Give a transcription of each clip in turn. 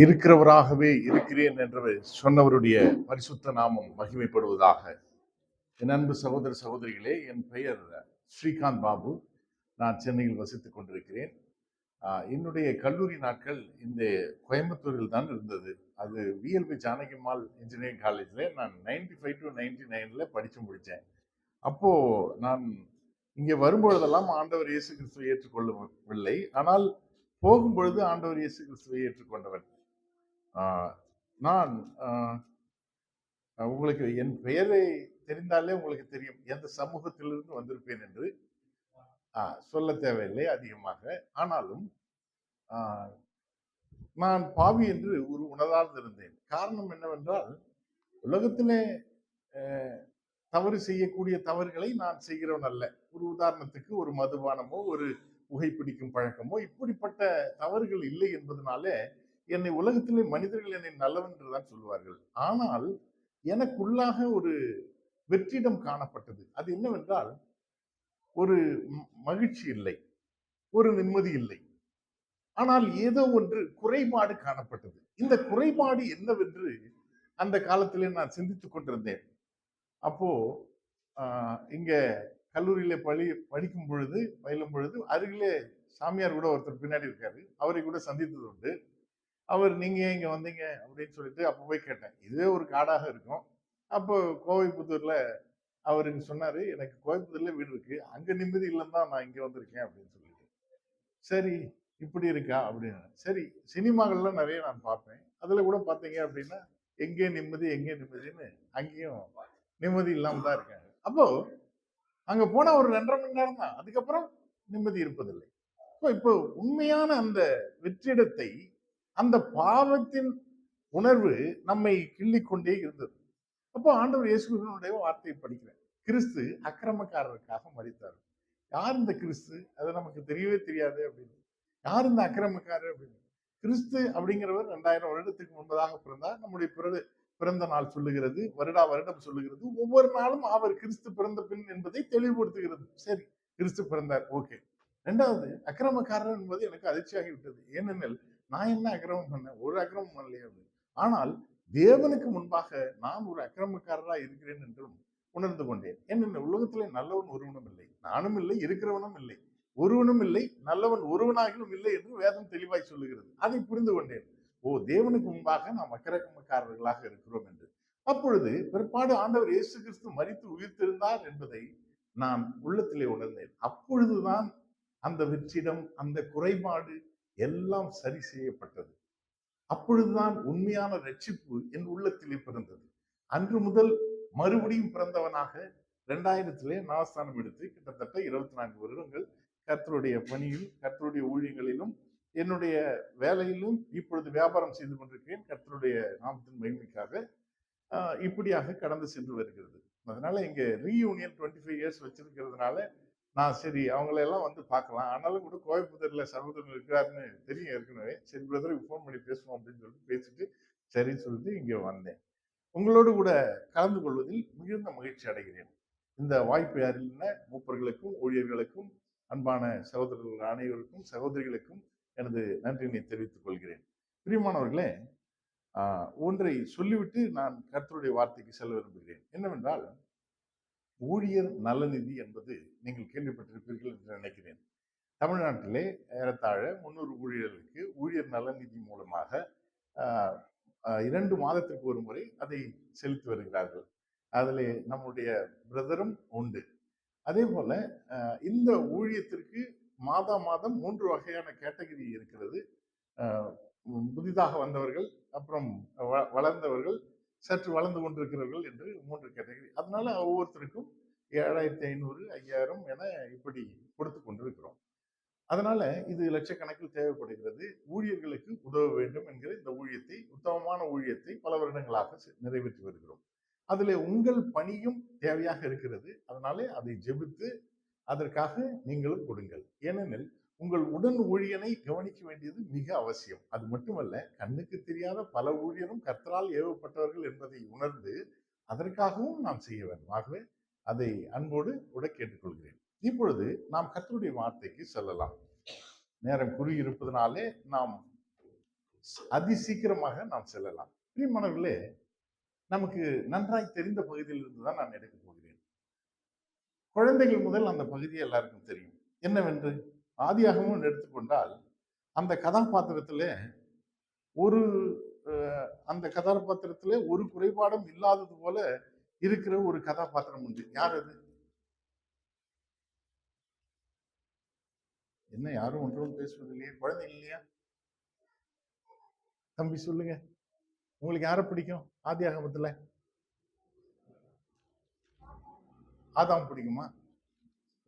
இருக்கிறவராகவே இருக்கிறேன் என்று சொன்னவருடைய பரிசுத்த நாமம் மகிமைப்படுவதாக. என் அன்பு சகோதர சகோதரிகளே, என் பெயர் ஸ்ரீகாந்த் பாபு. நான் சென்னையில் வசித்துக் கொண்டிருக்கிறேன். என்னுடைய கல்லூரி நாட்கள் இந்த கோயம்புத்தூரில் தான் இருந்தது. அது விஎல்பி ஜானகிமால் இன்ஜினியரிங் காலேஜில் நான் 95 to 99 படித்து முடித்தேன். அப்போ நான் இங்கே வரும்பொழுதெல்லாம் ஆண்டவர் இயேசு கிறிஸ்துவை ஏற்றுக்கொள்ளவில்லை. ஆனால் போகும்பொழுது ஆண்டவர் இயேசு கிறிஸ்துவை ஏற்றுக்கொண்டவன். நான் உங்களுக்கு என் பெயரை தெரிந்தாலே உங்களுக்கு தெரியும் எந்த சமூகத்திலிருந்து வந்திருப்பேன் என்று. சொல்ல தேவையில்லை அதிகமாக. ஆனாலும் நான் பாவி என்று ஒரு உணர்ந்தால் இருந்தேன். காரணம் என்னவென்றால், உலகத்திலே தவறு செய்யக்கூடிய தவறுகளை நான் செய்கிறவன் அல்ல. ஒரு உதாரணத்துக்கு ஒரு மதுபானமோ ஒரு புகைப்பிடிக்கும் பழக்கமோ இப்படிப்பட்ட தவறுகள் இல்லை என்பதனாலே என்னை உலகத்திலே மனிதர்கள் என்னை நல்லவன் என்றுதான் சொல்லுவார்கள். ஆனால் எனக்குள்ளாக ஒரு வெற்றிடம் காணப்பட்டது. அது என்னவென்றால், ஒரு மகிழ்ச்சி இல்லை, ஒரு நிம்மதி இல்லை. ஆனால் ஏதோ ஒன்று குறைபாடு காணப்பட்டது. இந்த குறைபாடு என்னவென்று அந்த காலத்திலே நான் சிந்தித்துக் கொண்டிருந்தேன். அப்போ இங்க கல்லூரியில படிக்கும் பொழுது பயிலும் பொழுது அருகிலே சாமியார் கூட ஒருத்தர் பின்னாடி இருக்காரு. அவரை கூட சந்தித்தது உண்டு. அவர் நீங்க இங்க வந்தீங்க அப்படின்னு சொல்லிட்டு அப்ப போய் கேட்டேன். இதுவே ஒரு காடாக இருக்கும். அப்போ கோவைப்புத்தூர்ல அவருக்கு சொன்னாரு, எனக்கு கோவைப்புத்தூர்ல வீடு இருக்கு, அங்க நிம்மதி இல்லைன்னு தான் நான் இங்க வந்திருக்கேன் அப்படின்னு சொல்லிட்டு. சரி இப்படி இருக்கா அப்படின்னு. சரி, சினிமாக்கள்லாம் நிறைய நான் பார்ப்பேன். அதுல கூட பாத்தீங்க அப்படின்னா எங்கே நிம்மதி எங்கே நிம்மதின்னு அங்கேயும் நிம்மதி இல்லாம தான் இருக்காங்க. அப்போ அங்க போனா ஒரு 2.5 மணி நேரம் தான், அதுக்கப்புறம் நிம்மதி இருப்பதில்லை. இப்போ உண்மையான அந்த வெற்றிடத்தை அந்த பாவத்தின் உணர்வு நம்மை கிள்ளிக்கொண்டே இருந்தது. அப்போ ஆண்டவர் இயேசுவினுடைய வார்த்தையை படிக்கிறேன். கிறிஸ்து அக்கிரமக்காரருக்காக மரித்தார். யார் இந்த கிறிஸ்து? அது நமக்கு தெரியவே தெரியாது அப்படின்னு. யார் இந்த அக்கிரமக்காரர் அப்படின்னு. கிறிஸ்து அப்படிங்கிறவர் 2000 வருடத்துக்கு முன்பதாக பிறந்தார். நம்முடைய பிறந்த நாள் சொல்லுகிறது, வருடம் சொல்லுகிறது. ஒவ்வொரு நாளும் அவர் கிறிஸ்து பிறந்த பின் என்பதை தெளிவுபடுத்துகிறது. சரி, கிறிஸ்து பிறந்தார், ஓகே. 2வது, அக்கிரமக்காரர் என்பது எனக்கு அதிர்ச்சியாகி விட்டது. ஏனெனில் நான் என்ன அக்கிரமம் பண்ணேன்? ஒரு அக்கிரமம் பண்ணலையே. ஆனால் தேவனுக்கு முன்பாக நான் ஒரு அக்கிரமக்காரரா இருக்கிறேன் என்றும் உணர்ந்து கொண்டேன். என்ன உலகத்திலே நல்லவன் ஒருவனும் இல்லை, நானும் இல்லை, இருக்கிறவனும் இல்லை, ஒருவனும் இல்லை, நல்லவன் ஒருவனாகிலும் இல்லை என்று வேதம் தெளிவாய் சொல்லுகிறது. அதை புரிந்து கொண்டேன். ஓ, தேவனுக்கு முன்பாக நாம் அக்கிரமக்காரர்களாக இருக்கிறோம் என்று. அப்பொழுது பிற்பாடு ஆண்டவர் இயேசு கிறிஸ்து மரித்து உயிர்த்தெழுந்தார் என்பதை நான் உள்ளத்திலே உணர்ந்தேன். அப்பொழுதுதான் அந்த வெற்றிடம், அந்த குறைபாடு எல்லாம் சரி செய்யப்பட்டது. அப்பொழுதுதான் உண்மையான ரட்சிப்பு என் உள்ளத்திலே பிறந்தது. அன்று முதல் மறுபடியும் பிறந்தவனாக 2000 ஞானஸ்தானம் எடுத்து கிட்டத்தட்ட 24 வருடங்கள் கர்த்தருடைய பணியில், கர்த்தருடைய ஊழியங்களிலும், என்னுடைய வேலையிலும் இப்பொழுது வியாபாரம் செய்து கொண்டிருக்கிறேன். கர்த்தருடைய நாமத்தின் மகிமைக்காக இப்படியாக கடந்து சென்று வருகிறது. அதனால இங்க ரீயூனியன் 25 இயர்ஸ் வச்சிருக்கிறதுனால நான் சரி அவங்களெல்லாம் வந்து பார்க்கலாம். ஆனாலும் கூட கோயம்புத்தூர்ல சகோதரன் இருக்கிறாருன்னு தெரியும் ஏற்கனவே. சரி பிரதருக்கு ஃபோன் பண்ணி பேசுவோம் அப்படின்னு சொல்லிட்டு பேசிட்டு சரின்னு சொல்லிட்டு இங்க வந்தேன். உங்களோடு கூட கலந்து கொள்வதில் மிகுந்த மகிழ்ச்சி அடைகிறேன். இந்த வாய்ப்பை அறிந்த மூப்பர்களுக்கும் ஊழியர்களுக்கும் அன்பான சகோதரர்கள் அனைவருக்கும் சகோதரிகளுக்கும் எனது நன்றியினை தெரிவித்துக் கொள்கிறேன். பிரியமானவர்களே, ஒன்றை சொல்லிவிட்டு நான் கர்த்தருடைய வார்த்தைக்கு செல்ல விரும்புகிறேன். என்னவென்றால், ஊழியர் நலநிதி என்பது நீங்கள் கேள்விப்பட்டிருப்பீர்கள் என்று நினைக்கிறேன். தமிழ்நாட்டிலே ஏறத்தாழ 300 ஊழியர்களுக்கு ஊழியர் நலநிதி மூலமாக 2 மாதத்திற்கு ஒரு முறை அதை செலுத்தி வருகிறார்கள். அதில் நம்முடைய பிரதரும் உண்டு. அதே போல இந்த ஊழியத்திற்கு மாதம் 3 வகையான கேட்டகரி இருக்கிறது. புதிதாக வந்தவர்கள், அப்புறம் வளர்ந்தவர்கள், சற்று வளர்ந்து கொண்டிருக்கிறவர்கள் என்று 3 கேட்டகரி. அதனால ஒவ்வொருத்தருக்கும் 7500, 5000 என இப்படி கொடுத்து கொண்டிருக்கிறோம். அதனால இது லட்சக்கணக்கில் தேவைப்படுகிறது. ஊழியர்களுக்கு உதவ வேண்டும் என்கிற இந்த ஊழியத்தை, உத்தமமான ஊழியத்தை பல வருடங்களாக நிறைவேற்றி வருகிறோம். அதுல உங்கள் பணியும் தேவையாக இருக்கிறது. அதனாலே அதை ஜெபித்து அதற்காக நீங்களும் கொடுங்கள். ஏனெனில் உங்கள் உடன் ஊழியனை கவனிக்க வேண்டியது மிக அவசியம். அது மட்டுமல்ல, கண்ணுக்கு தெரியாத பல ஊழியரும் கர்த்தரால் ஏவப்பட்டவர்கள் என்பதை உணர்ந்து அதற்காகவும் நாம் செய்ய வேண்டும். ஆகவே அதை அன்போடு கூட கேட்டுக்கொள்கிறேன். இப்பொழுது நாம் கர்த்தருடைய வார்த்தைக்கு செல்லலாம். நேரம் குறுகி இருப்பதனாலே நாம் அதிசீக்கிரமாக நாம் செல்லலாம். பிரியமானவர்களே, நமக்கு நன்றாய் தெரிந்த பகுதியில் இருந்து தான் நான் எடுக்கப் போகிறேன். குழந்தைகள் முதல் அந்த பகுதி எல்லாருக்கும் தெரியும். என்னவென்று ஆதியாகமம் எடுத்துக்கொண்டால், அந்த கதாபாத்திரத்திலே ஒரு அந்த கதாபாத்திரத்திலே ஒரு குறைபாடும் இல்லாதது போல இருக்கிற ஒரு கதாபாத்திரம் உண்டு. யார் அது? என்ன யாரும் ஒன்றும் பேசுவதில்லையே? குழந்தை இல்லையா? தம்பி சொல்லுங்க. உங்களுக்கு யாரை பிடிக்கும் ஆதியாகமத்துல? ஆதாம் பிடிக்குமா?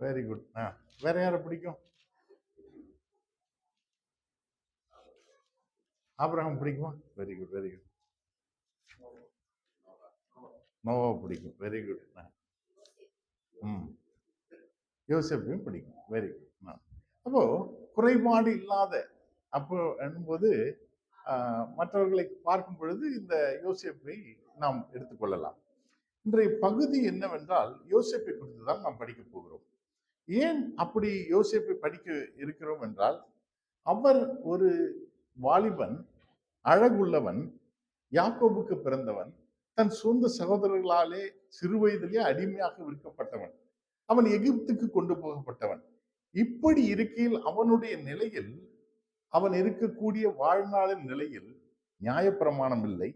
Very good. வேற யாரை பிடிக்கும்? ஆபிரகாம் பிடிக்குமா? Very good, very good. நோவா பிடிக்கும். Very good. யோசேப்பையும் பிடிக்கும். Very good. அப்போ குறைபாடு இல்லாத அப்போ என்பது மற்றவர்களை பார்க்கும் பொழுது இந்த யோசேப்பை நாம் எடுத்துக்கொள்ளலாம். இன்றைய பகுதி என்னவென்றால் யோசேப்பை குறித்து தான் நாம் படிக்க போகிறோம். ஏன் அப்படி யோசேப்பை படிக்க இருக்கிறோம் என்றால், அவர் ஒரு வாலிபன், அழகுள்ளவன், யாக்கோபுக்கு பிறந்தவன், தன் சொந்த சகோதரர்களாலே சிறு வயதிலே அடிமையாக விற்கப்பட்டவன், அவன் எகிப்துக்கு கொண்டு போகப்பட்டவன். இப்படி இருக்கையில் அவனுடைய நிலையில், அவன் இருக்கக்கூடிய வாழ்நாளின் நிலையில் நியாயப்பிரமாணம் இல்லை,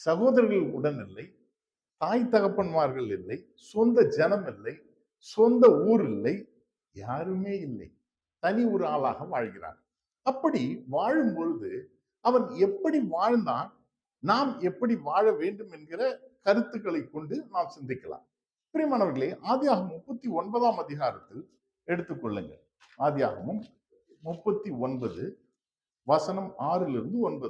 சகோதரர்கள் உடன் இல்லை, தாய் தகப்பன்மார்கள் இல்லை, சொந்த ஜனம் இல்லை, சொந்த ஊர் இல்லை, யாருமே இல்லை. தனி ஒரு ஆளாக வாழ்கிறான். அப்படி வாழும் பொழுது அவன் எப்படி வாழ்ந்தான், நாம் எப்படி வாழ வேண்டும் என்கிற கருத்துக்களை கொண்டு நாம் சிந்திக்கலாம். பிரியமானவர்களே, ஆதியாகமம் 39ஆம் அதிகாரத்தில் எடுத்துக்கொள்ளுங்கள். ஆதியாகமம் 39 வசனம் 6லிருந்து 9.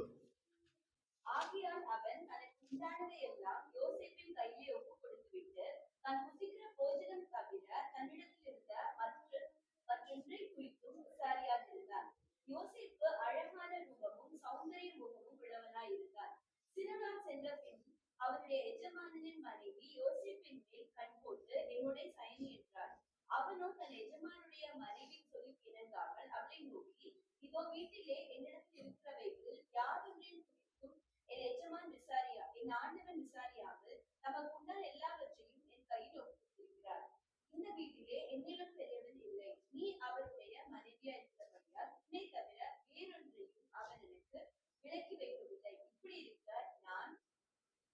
யோசேப்பு அழகான முகமும் சௌந்தரிய முகமும் உள்ளவனாய் இருந்தார். சில நாள் சென்ற பின் அவருடைய எஜமானனின் மனைவி யோசேப்பின் மேல் கண் போட்டு என்னுடைய சயனி என்றார். அவனோ தன் எஜமானுடைய மனைவி சொல்லி இணங்காமல் அவளை நோக்கி, இதோ வீட்டிலே என்னிடத்தில் இருக்கிறவைகள் யாதொன்றின் குறித்தும் என் எஜமான் விசாரியா என் ஆண்டவன் விசாரியாமல் நமக்குண்டான எல்லாவற்றையும் என் கையில் ஒப்புக்கிறார். இந்த வீட்டிலே என்னிடம் பெரியவன் இல்லை. நீ அவருடைய மனைவியா இருக்கிறபடியால் உன்னை தவிர வேறொன்றையும் அவன் எனக்கு விலக்கி வைக்கவில்லை. இப்படி இருக்க நான்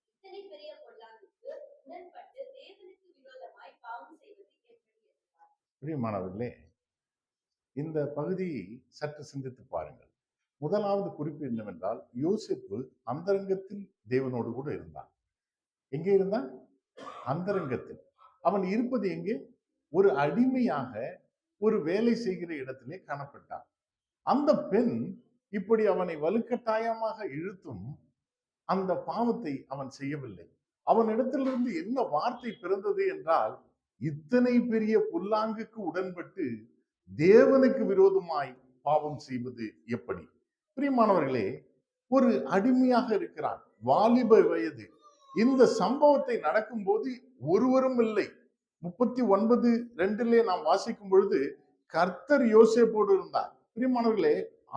இத்தனை பெரிய பொல்லாங்குக்கு உடன்பட்டு தேவனுக்கு விரோதமாய் பாவம் செய்வது எப்படி என்றார். பிரியமானவர்களே, இந்த பகுதியை சற்று சிந்தித்து பாருங்கள். முதலாவது குறிப்பு என்னவென்றால், யோசேப்பு அந்தரங்கத்தில் தேவனோடு கூட இருந்தான். எங்கே இருந்தான்? அந்தரங்கத்தில். அவன் இருப்பது எங்கே? ஒரு அடிமையாக ஒரு வேலை செய்கிற இடத்திலே காணப்பட்டான். அந்த பெண் இப்படி அவனை வலுக்கட்டாயமாக இழுத்தும் அந்த பாவத்தை அவன் செய்யவில்லை. அவனிடத்திலிருந்து என்ன வார்த்தை பிறந்தது என்றால், இத்தனை பெரிய புல்லாங்குக்கு உடன்பட்டு தேவனுக்கு விரோதமாய் பாவம் செய்வது எப்படி? பிரியமானவர்களே, ஒரு அடிமையாக இருக்கிறான், வாலிப வயது. இந்த சம்பவத்தை நடக்கும் போது ஒருவரும் இல்லை. 39:2 நாம் வாசிக்கும் பொழுது, கர்த்தர் யோசேப்போடு இருந்தார். பிரியமானவர்களே,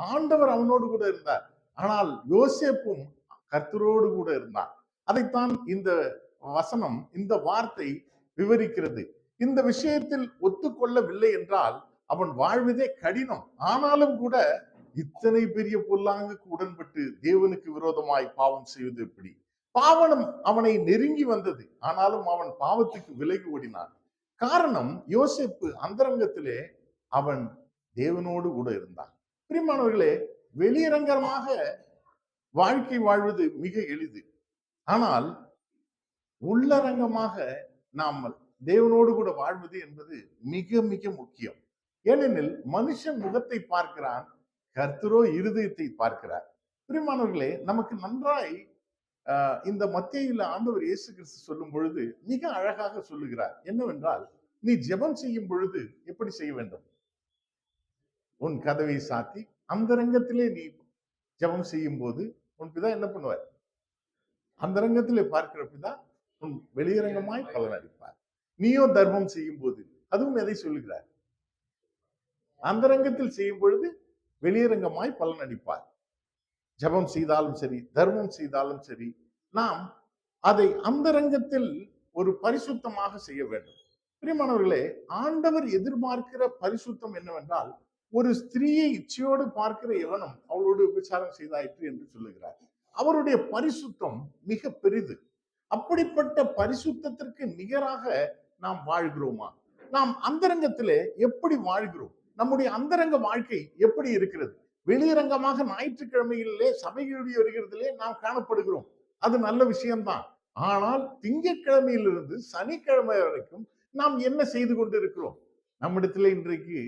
ஆண்டவர் அவனோடு கூட இருந்தார். ஆனால் யோசேப்பும் கர்த்தரோடு கூட இருந்தார். அதைத்தான் இந்த வசனம், இந்த வார்த்தை விவரிக்கிறது. இந்த விஷயத்தில் ஒத்துக்கொள்ளவில்லை என்றால் அவன் வாழ்வதே கடினம். ஆனாலும் கூட இத்தனை பெரிய பொல்லாங்குக்கு உடன்பட்டு தேவனுக்கு விரோதமாய் பாவம் செய்வது எப்படி? பாவனம் அவனை நெருங்கி வந்தது. ஆனாலும் அவன் பாவத்துக்கு விலகி ஓடினான். காரணம், யோசேப்பு அந்தரங்கத்திலே அவன் தேவனோடு கூட இருந்தான். பிரியமானவர்களே, வெளியரங்கமாக வாழ்க்கை வாழ்வது மிக எளிது. ஆனால் உள்ளரங்கமாக நாம் தேவனோடு கூட வாழ்வது என்பது மிக மிக முக்கியம். ஏனெனில் மனுஷன் முகத்தை பார்க்கிறான், கர்த்தரோ இருதயத்தை பார்க்கிறார். பிரியமானவர்களே, நமக்கு நன்றாய் இந்த மத்தேயுல ஆண்டவர் இயேசு கிறிஸ்து சொல்லும் பொழுது மிக அழகாக சொல்லுகிறார். என்னவென்றால், நீ ஜெபம் செய்யும் பொழுது எப்படி செய்ய வேண்டும்? உன் கதவை சாத்தி அந்தரங்கத்திலே நீ ஜெபம் செய்யும் போது உன் பிதா என்ன பண்ணுவார்? அந்தரங்கத்திலே பார்க்கிற பிதா உன் வெளியரங்கமாய் பலனளிப்பார். நீயோ தர்மம் செய்யும் போது, அதுவும் எதை சொல்லுகிறார்? அந்தரங்கத்தில் செய்யும் பொழுது வெளியரங்கமாய் பலனளிப்பார். ஜெபம் செய்தாலும் சரி, தர்மம் செய்தாலும் சரி, நாம் அதை அந்தரங்கத்தில் ஒரு பரிசுத்தமாக செய்ய வேண்டும். பிரியமானவர்களே, ஆண்டவர் எதிர்பார்க்கிற பரிசுத்தம் என்னவென்றால், ஒரு ஸ்திரீயை இச்சையோடு பார்க்கிற எவனும் அவளோடு விபச்சாரம் செய்தாயிற்று என்று சொல்லுகிறார். அவருடைய பரிசுத்தம் மிக பெரிது. அப்படிப்பட்ட பரிசுத்தத்திற்கு நிகராக நாம் வாழ்கிறோமா? நாம் அந்தரங்கத்திலே எப்படி வாழ்கிறோம்? நம்முடைய அந்தரங்க வாழ்க்கை எப்படி இருக்கிறது? வெளியரங்கமாக ஞாயிற்றுக்கிழமைகளிலே சபைகளுடைய வருகிறதிலே நாம் காணப்படுகிறோம். அது நல்ல விஷயம்தான். ஆனால் திங்கட்கிழமையிலிருந்து சனிக்கிழமை வரைக்கும் நாம் என்ன செய்து கொண்டிருக்கிறோம்? நம்மிடத்திலே இன்றைக்கு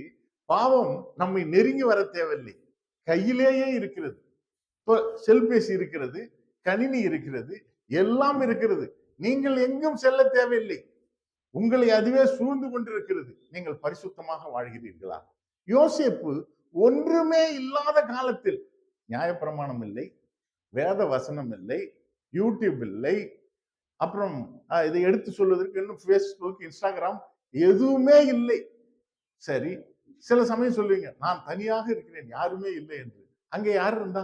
பாவம் நம்மை நெருங்கி வர தேவையில்லை, கையிலேயே இருக்கிறது. செல்பேசி இருக்கிறது, கணினி இருக்கிறது, எல்லாம் இருக்கிறது. நீங்கள் எங்கும் செல்ல தேவையில்லை, உங்களை அதுவே சூழ்ந்து கொண்டிருக்கிறது. நீங்கள் பரிசுத்தமாக வாழ்கிறீர்களா? யோசேப்பு ஒன்றுமே இல்லாத காலத்தில், நியாயப்பிரமாணம் இல்லை, வேத வசனம் இல்லை, யூடியூப் இல்லை, அப்புறம் இதை எடுத்து சொல்வதற்கு இன்னும் பேஸ்புக், இன்ஸ்டாகிராம் எதுவுமே இல்லை. சரி, சில சமயம் சொல்லுவீங்க, நான் தனியாக இருக்கிறேன், யாருமே இல்லை என்று. அங்கே யார் இருந்தா?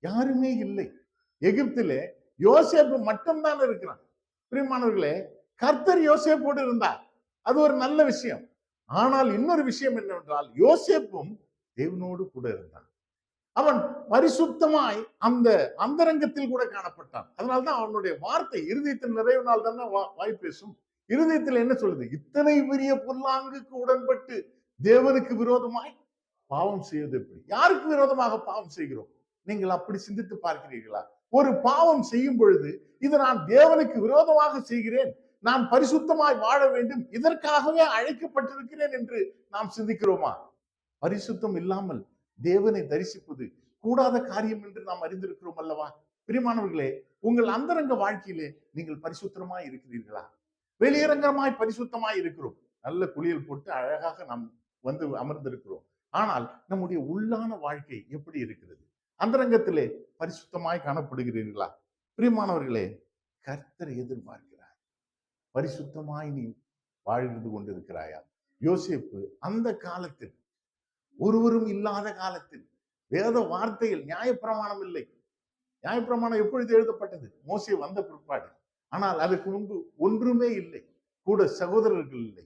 யாருமே இல்லை. எகிப்திலே யோசேப்பு மட்டும்தான் இருக்கிறான். பிரியமானவர்களே, கர்த்தர் யோசேப்போடு இருந்தார், அது ஒரு நல்ல விஷயம். ஆனால் இன்னொரு விஷயம் என்னவென்றால், யோசேப்பும் தேவனோடு கூட இருந்தான். அவன் பரிசுத்தமாய் அந்த அந்தரங்கத்தில் கூட காணப்பட்டான். அதனால்தான் அவனுடைய வார்த்தை இருதயத்தின் நிறைவினால் தானே வாய் பேசும். இருதயத்தில் என்ன சொல்லுது? இத்தனை பெரிய பொல்லாங்குக்கு உடன்பட்டு தேவனுக்கு விரோதமாய் பாவம் செய்வது எப்படி? யாருக்கு விரோதமாக பாவம் செய்கிறோம்? நீங்கள் அப்படி சிந்தித்து பார்க்கிறீர்களா? ஒரு பாவம் செய்யும் பொழுது, இது நான் தேவனுக்கு விரோதமாக செய்கிறேன், நான் பரிசுத்தமாய் வாழ வேண்டும், இதற்காகவே அழைக்கப்பட்டிருக்கிறேன் என்று நாம் சிந்திக்கிறோமா? பரிசுத்தம் இல்லாமல் தேவனை தரிசிப்பது கூடாத காரியம் என்று நாம் அறிந்திருக்கிறோம் அல்லவா? பிரியமானவர்களே, உங்கள் அந்தரங்க வாழ்க்கையிலே நீங்கள் பரிசுத்தமாய் இருக்கிறீர்களா? வெளியரங்கமாய் பரிசுத்தமாய் இருக்கிறோம், நல்ல குளியல் போட்டு அழகாக நாம் வந்து அமர்ந்திருக்கிறோம். ஆனால் நம்முடைய உள்ளான வாழ்க்கை எப்படி இருக்கிறது? அந்தரங்கத்திலே பரிசுத்தமாய் காணப்படுகிறீர்களா? பிரியமானவர்களே, கர்த்தர் எதிர்பார்க்கிறார், பரிசுத்தமாய் நீ வாழ்ந்து கொண்டிருக்கிறாயா? யோசேப்பு அந்த காலத்தில், ஒருவரும் இல்லாத காலத்தில், வேத வார்த்தையில் நியாயப்பிரமாணம் இல்லை. நியாயப்பிரமாணம் எப்பொழுது எழுதப்பட்டது? மோசே வந்த பிற்பாடு. ஆனால் அதுக்கு முன்பு ஒன்றுமே இல்லை. கூட சகோதரர்கள் இல்லை,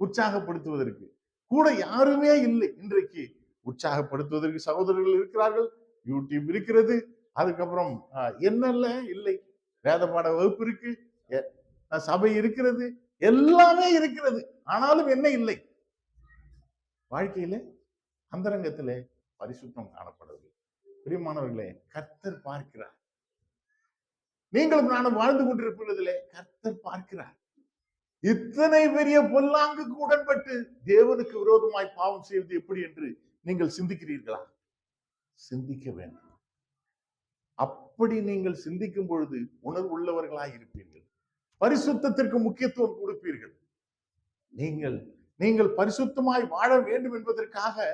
உற்சாகப்படுத்துவதற்கு கூட யாருமே இல்லை. இன்றைக்கு உற்சாகப்படுத்துவதற்கு சகோதரர்கள் இருக்கிறார்கள், யூடியூப் இருக்கிறது, அதுக்கப்புறம் என்னெல்லாம் இல்லை, வேத பாட வகுப்பு இருக்கு, சபை இருக்கிறது, எல்லாமே இருக்கிறது. ஆனாலும் என்ன இல்லை? வாழ்க்கையில அந்தரங்கத்திலே பரிசுத்தம் காணப்படவில்லை. பிரியமானவர்களே, கர்த்தர் பார்க்கிறார். நீங்களும் நானும் வாழ்ந்து கொண்டிருப்பதிலே கர்த்தர் பார்க்கிறார். இத்தனை பெரிய பொல்லாங்குக்கு உடன்பட்டு தேவனுக்கு விரோதமாய் பாவம் செய்வது எப்படி என்று நீங்கள் சிந்திக்கிறீர்களா? சிந்திக்க வேண்டும். அப்படி நீங்கள் சிந்திக்கும் பொழுது உணர்வு உள்ளவர்களாய் இருப்பீர்கள், பரிசுத்தத்திற்கு முக்கியத்துவம் கொடுப்பீர்கள். நீங்கள் பரிசுத்தமாய் வாழ வேண்டும் என்பதற்காக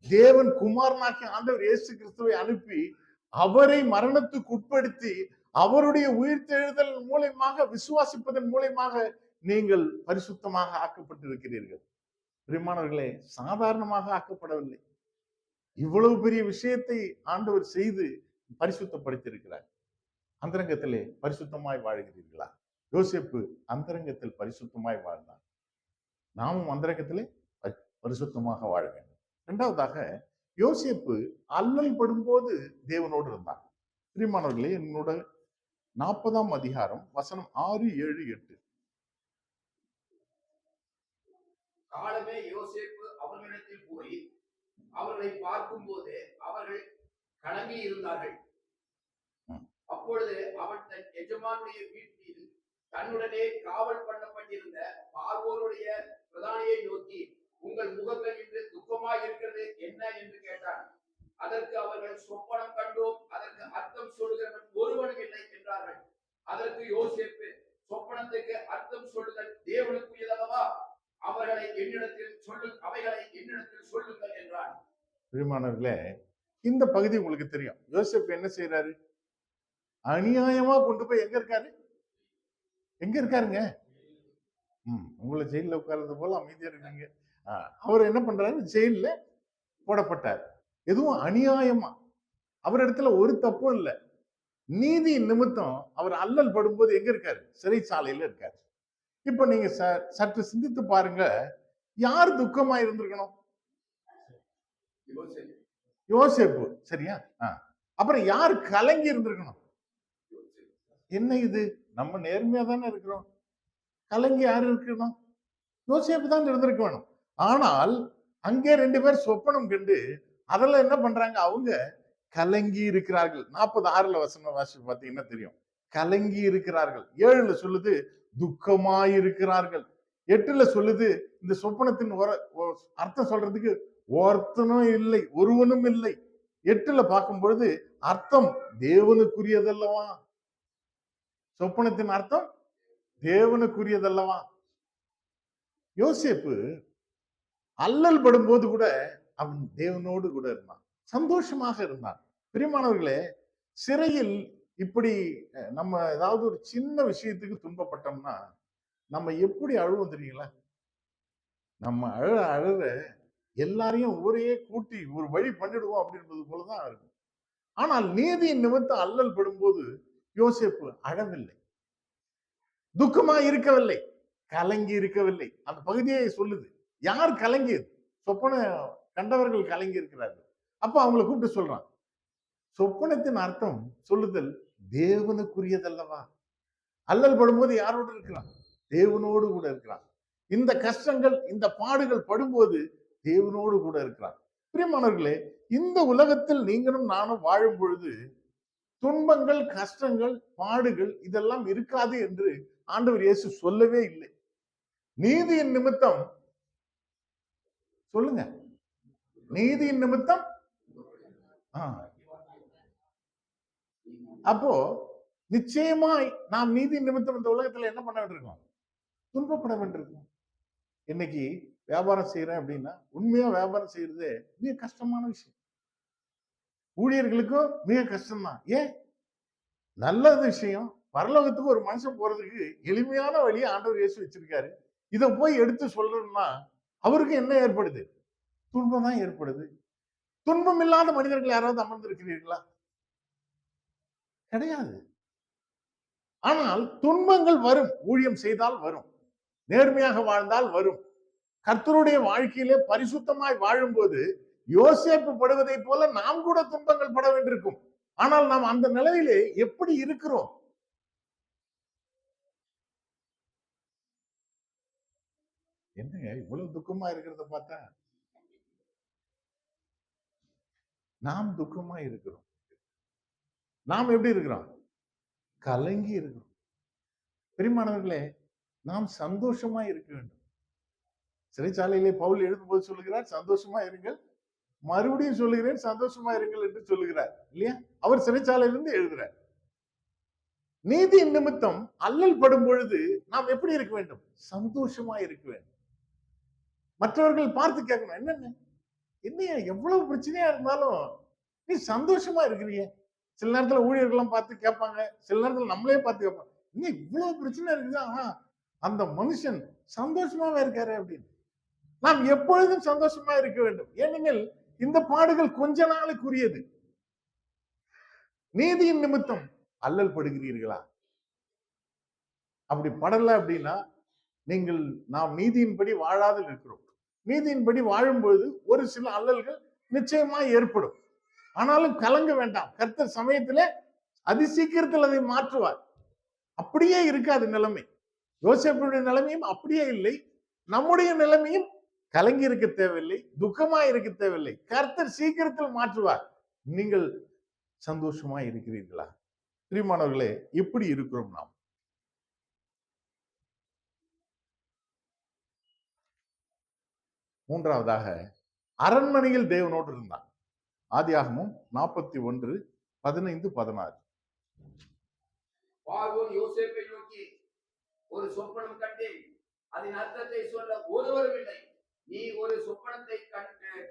தேவன் குமாரனாகிய ஆண்டவர் இயேசு கிறிஸ்துவை அனுப்பி அவரை மரணத்துக்கு உட்படுத்தி அவருடைய உயிர்த்தெழுதல் மூலமாக, விசுவாசிப்பதன் மூலமாக நீங்கள் பரிசுத்தமாக ஆக்கப்பட்டிருக்கிறீர்கள். பிரியமானவர்களே, சாதாரணமாக ஆக்கப்படவில்லை. இவ்வளவு பெரிய விஷயத்தை ஆண்டவர் செய்து பரிசுத்தப்படுத்தியிருக்கிறார். அந்தரங்கத்திலே பரிசுத்தமாய் வாழ்கிறீர்களா? யோசேப்பு அந்தரங்கத்தில் பரிசுத்தமாய் வாழ்ந்தார். நாமும் அந்தரங்கத்திலே பரிசுத்தமாக வாழ வேண்டும். இரண்டாவதாக, யோசேப்பு அல்லல் படும்போது தேவனோடு இருந்தார். பிரியமானவர்களே, என்னோட 40ஆம் அதிகாரம் வசனம் 6, 7, 8. காலமே யோசேப்பு அவர்களிடத்தில் போய் அவர்களை பார்க்கும் போது அவர்கள் கலங்கி இருந்தார்கள். அப்பொழுது அவன் தன் எஜமானுடைய வீட்டில் தன்னுடனே காவல் பண்ணப்பட்டிருந்த பார்வோருடைய பிரதானியை நோக்கி, உங்கள் முகங்கள் இன்று துக்கமாய் இருக்கிறது என்ன என்று கேட்டான். அதற்கு அவர்கள், சொப்பனம் கண்டோம், அதற்கு அர்த்தம் சொல்லுகிறவன் ஒருவனும் இல்லை என்றார்கள். அதற்கு யோசேப்பு, சொப்பனத்துக்கு அர்த்தம் சொல்லுதல் தேவனுக்குரியதல்லவா, அவைகளை என்னிடத்தில் சொல்லுங்கள் என்றான். பிரியமானவர்களே, இந்த பகுதி உங்களுக்கு தெரியும். யோசேப்பு என்ன செய்யறாரு? அநியாயமா கொண்டு போய் எங்க இருக்காருங்க? உங்களை ஜெயில உட்கார்றது போல அமைதியா இருக்கீங்க. அவர் என்ன பண்றாரு? ஜெயில போடப்பட்டார். எதுவும் அநியாயமா. அவரிடத்துல ஒரு தப்பும் இல்லை. நீதி நிமித்தம் அவர் அல்லல் படும்போது எங்க இருக்காரு? சிறைச்சாலையில இருக்காரு. இப்ப நீங்க சற்று சிந்தித்து பாருங்க, யார் துக்கமா இருந்திருக்கணும்? யோசேப்பு. யோசேப்பு, சரியா? அப்புறம் யார் கலங்கி இருந்திருக்கணும்? என்ன இது, நம்ம நேர்மையா தானே இருக்கிறோம், கலங்கி யாரு இருக்கணும்? யோசேப்பு தான் இருந்திருக்க வேணும். ஆனால் அங்கே 2 பேர் சொப்பனம் கண்டு அதெல்லாம் என்ன பண்றாங்க? அவங்க கலங்கி இருக்கிறார்கள். 46 வசனம் வாசி பார்த்தீங்கன்னா தெரியும். கலங்கி இருக்கிறார்கள். 7ல சொல்லுது துக்கமாய் இருக்கிறார்கள். 8ல சொல்லுது இந்த சொப்பனத்தின் அர்த்தம் சொல்றதுக்கு ஒருத்தனும் இல்லை, ஒருவனும் இல்லை. 8ல பார்க்கும் பொழுது அர்த்தம் தேவனுக்குரியதல்லவா? சொப்பனத்தின் அர்த்தம் தேவனுக்குரியதல்லவா? யோசேப்பு அல்லல் படும்போது கூட அவன் தேவனோடு கூட இருந்தான், சந்தோஷமாக இருந்தான். பிரியமானவர்களே, சிறையில் இப்படி நம்ம ஏதாவது ஒரு சின்ன விஷயத்துக்கு துன்பப்பட்டோம்னா நம்ம எப்படி அழுவோம் தெரியுங்களா? நம்ம அழுற எல்லாரையும் ஒரே கூட்டி ஒரு வழி பண்ணிடுவோம் அப்படின்றது போலதான் இருக்கும். ஆனால் நீதியின் நிமித்தம் அல்லல் படும்போது யோசேப்பு அழவில்லை, துக்கமா இருக்கவில்லை, கலங்கி இருக்கவில்லை. அந்த பகுதியை சொல்லுது. யார் கலங்கியது? சொப்பன கண்டவர்கள் கலங்கி இருக்கிறார்கள். அப்ப அவங்களை கூப்பிட்டு சொல்றான், சொப்பனத்தின் அர்த்தம் சொல்லுதல் தேவனுக்குரியதல்லவா? அல்லல் படும்போது யாரோடு இருக்கிறான்? தேவனோடு கூட இருக்கிறான். இந்த கஷ்டங்கள், இந்த பாடுகள் படும்போது தேவனோடு கூட இருக்கிறான். பிரியமானவர்களே, இந்த உலகத்தில் நீங்களும் நானும் வாழும் பொழுது துன்பங்கள், கஷ்டங்கள், பாடுகள் இதெல்லாம் இருக்காது என்று ஆண்டவர் இயேசு சொல்லவே இல்லை. நீதியின் நிமித்தம், சொல்லுங்க, நீதியின் நிமித்தம். அப்போ நிச்சயமாய் நாம் நீதி நிமித்தம் இந்த உலகத்துல என்ன பண்ண வேண்டியிருக்கோம்? துன்பப்பட வேண்டியிருக்கும். இன்னைக்கு வியாபாரம் செய்யறேன் அப்படின்னா உண்மையா வியாபாரம் செய்யறதே மிக கஷ்டமான விஷயம். ஊழியர்களுக்கும் மிக கஷ்டம்தான். ஏன்? நல்ல விஷயம், பரலோகத்துக்கு ஒரு மனுஷன் போறதுக்கு எளிமையான வழியை ஆண்டவர் இயேசு வச்சிருக்காரு. இதை போய் எடுத்து சொல்றோம்னா அவருக்கு என்ன ஏற்படுது? துன்பம் தான் ஏற்படுது. துன்பம் இல்லாத மனிதர்கள் யாராவது அமர்ந்திருக்கிறீர்களா? கிடையாது. ஆனால் துன்பங்கள் வரும். ஊழியம் செய்தால் வரும், நேர்மையாக வாழ்ந்தால் வரும். கர்த்தருடைய வாழ்க்கையிலே பரிசுத்தமாய் வாழும்போது யோசேப்பு படுவதை போல நாம் கூட துன்பங்கள் பட வேண்டியிருக்கும். ஆனால் நாம் அந்த நிலையிலே எப்படி இருக்கிறோம்? என்னங்க இவ்வளவு துக்கமா இருக்கிறத பார்த்தா நாம் துக்கமா இருக்கிறோம். நாம் எப்படி இருக்கிறோம்? கலங்கி இருக்கிறோம். பிரியமானவர்களே, நாம் சந்தோஷமா இருக்க வேண்டும். சிறைச்சாலையிலே பவுல் எழுதும்போது சொல்லுகிறார், சந்தோஷமா இருங்கள். மறுபடியும் சொல்லுகிறேன், சந்தோஷமா இருங்கள் என்று சொல்லுகிறார் இல்லையா? அவர் சிறைச்சாலையிலிருந்து எழுதுறார். நீதியின் நிமித்தம் அல்லல் படும் பொழுது நாம் எப்படி இருக்க வேண்டும்? சந்தோஷமா இருக்க வேண்டும். மற்றவர்கள் பார்த்து கேட்கணும், என்னன்னு என்னையா எவ்வளவு பிரச்சனையா இருந்தாலும் நீ சந்தோஷமா இருக்கிறீங்க. சில நேரத்துல ஊழியர்கள்லாம் பார்த்து கேட்பாங்க, சில நேரத்துல நம்மளே பார்த்து கேட்பாங்க, இன்னும் இவ்வளவு பிரச்சனை இருக்குது, ஆனா அந்த மனுஷன் சந்தோஷமாவே இருக்காரு அப்படின்னு. நாம் எப்பொழுதும் சந்தோஷமா இருக்க வேண்டும். ஏனெனில் இந்த பாடுகள் கொஞ்ச நாளுக்குரியது. நீதியின் நிமித்தம் அல்லல் படுகிறீர்களா? அப்படி படல அப்படின்னா நீங்கள், நாம் நீதியின்படி வாழாது இருக்கிறோம். நீதியின்படி வாழும்பொழுது ஒரு சில அல்லல்கள் நிச்சயமா ஏற்படும். ஆனாலும் கலங்க வேண்டாம். கர்த்தர் சமயத்திலே அதிசீக்கிரத்தில் அதை மாற்றுவார். அப்படியே இருக்காது நிலைமை. யோசேப்புடைய நிலைமையும் அப்படியே இல்லை. நம்முடைய நிலைமையும் கலங்கி இருக்க தேவையில்லை, துக்கமா இருக்க தேவையில்லை. கர்த்தர் சீக்கிரத்தில் மாற்றுவார். நீங்கள் சந்தோஷமா இருக்கிறீர்களா? பிரியமானவர்களே, எப்படி இருக்கிறோம் நாம்? மூன்றாவதாக, அரண்மனையில் தேவனோடு இருந்தான். ஆதியாகமம் 41:15-16. பார்வோன் யோசேப்பை நோக்கி, ஒரு சொப்பனம் கண்டேன், அதன் அர்த்தத்தை சொல்ல ஒருவரும் இல்லை. நீ ஒரு சொப்பனத்தை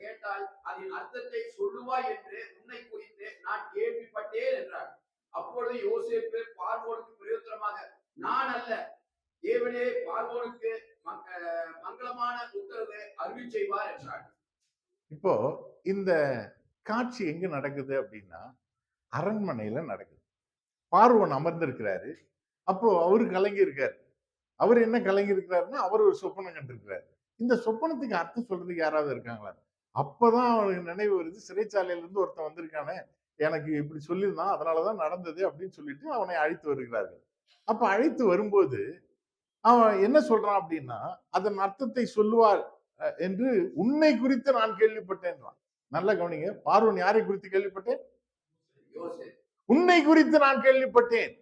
கேட்டால் அதன் அர்த்தத்தை சொல்லுவாய் என்று உன்னை குறித்து நான் கேள்விப்பட்டேன் என்றார். அப்பொழுது யோசேப்பு பார்வோனுக்கு பிரயோஜனமாக, நான் அல்ல, தேவனே பார்வோனுக்கு மங்களமான உத்தரவை அறிவி செய்வார் என்றார். இப்போ இந்த காட்சி எங்க நடக்குது அப்படின்னா, அரண்மனையில நடக்குது. பார்வோன் அமர்ந்திருக்கிறாரு. அப்போ அவரு கலங்கி இருக்காரு. அவர் என்ன கலங்கி இருக்கிறாருன்னா, அவர் ஒரு சொப்பனம் கண்டிருக்கிறார். இந்த சொப்பனத்துக்கு அர்த்தம் சொல்றதுக்கு யாராவது இருக்காங்களா? அப்பதான் அவனுக்கு நினைவு வருது, சிறைச்சாலையில இருந்து ஒருத்தன் வந்திருக்கானே, எனக்கு இப்படி சொல்லியிருந்தான், அதனாலதான் நடந்தது அப்படின்னு சொல்லிட்டு அவனை அழைத்து வருகிறார்கள். அப்ப அழைத்து வரும்போது அவன் என்ன சொல்றான் அப்படின்னா, அதன் அர்த்தத்தை சொல்லுவார் என்று உன்னை குறித்து நான் கேள்விப்பட்டேன்றான். நல்லா கவனிங்க. பார்வோன் யாரை குறித்து கேள்விப்பட்டேன்? யோசேப்பு. உன்னை குறித்து நான் கேள்விப்பட்டேன்.